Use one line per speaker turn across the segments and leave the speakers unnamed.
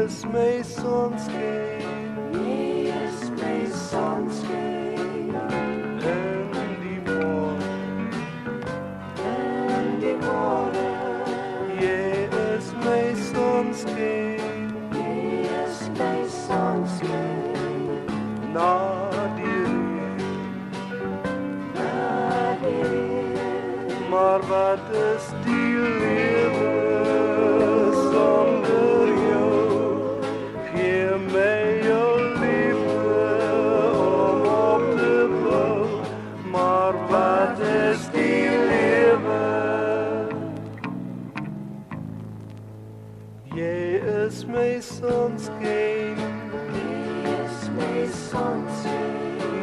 is my sonskyn.
Jy is my sonskyn.
In die môre.
In die môre.
Jy is my sonskyn.
Jy is my sonskyn.
Na die reën.
Na die reën.
Maar wat is die lewe sonder jou? Gee my jou liefde om op te bou. Maar wat is die lewe? Jy is my sonskyn.
Jy is my sonskyn.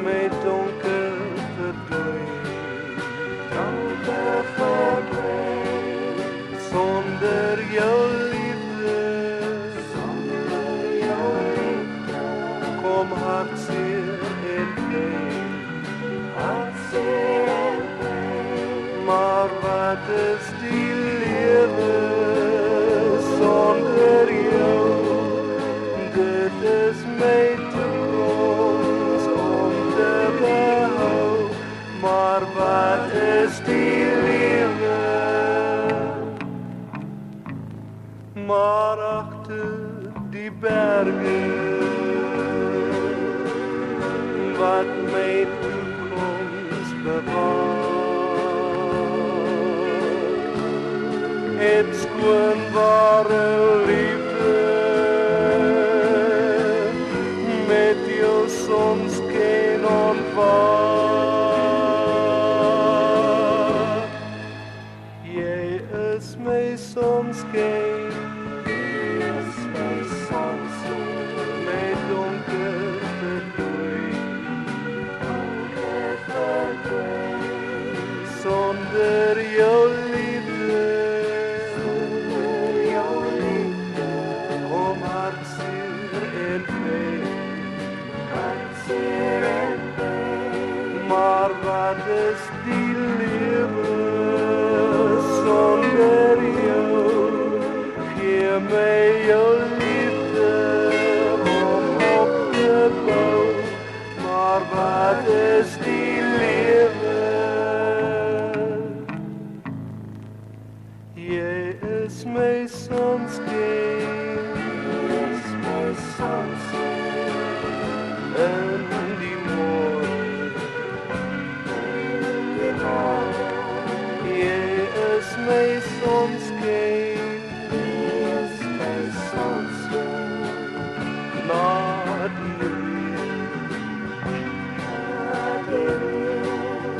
My donker verdwyn.
Donker verdwyn.
Sonder jou liefde.
Sonder jou liefde.
Kom hartseer en pyn.
Hartseer en pyn.
Maar wat is die lewe sonder jou? Dit is my toekoms om te behou. Maar wat is die lewe? Maar agter die berge wat my toekoms bewaar, het skoonbare liefde met jou sonskyn ontwaar. Jy is my sonskyn.
Jy is my sonskyn.
My donker verdwyn.
Donker verdwyn.
Sonder jou liefde.
Sonder jou liefde.
Kom hartseer en pyn.
Hartseer en pyn.
Maar wat is die lewe sonder jou? Gee my jou liefde om op te bou. Maar wat is die lewe? Jy is my sonskyn.
Jy is my sonskyn.
In die môre.
In die môre.
Jy is my sonskyn.
Jy is my sonskyn.
Na die reën.
Na die reën.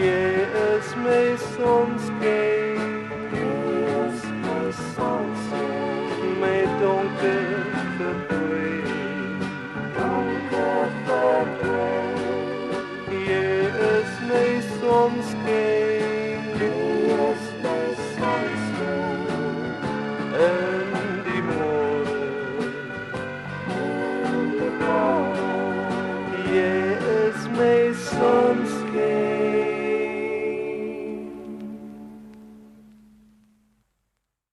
Jy is my sonskyn.
Jy is my sonskyn.
My donker verdwyn.
Donker verdwyn.
Jy is my sonskyn.
Jy is my sonskyn.
In die môre.
In die môre.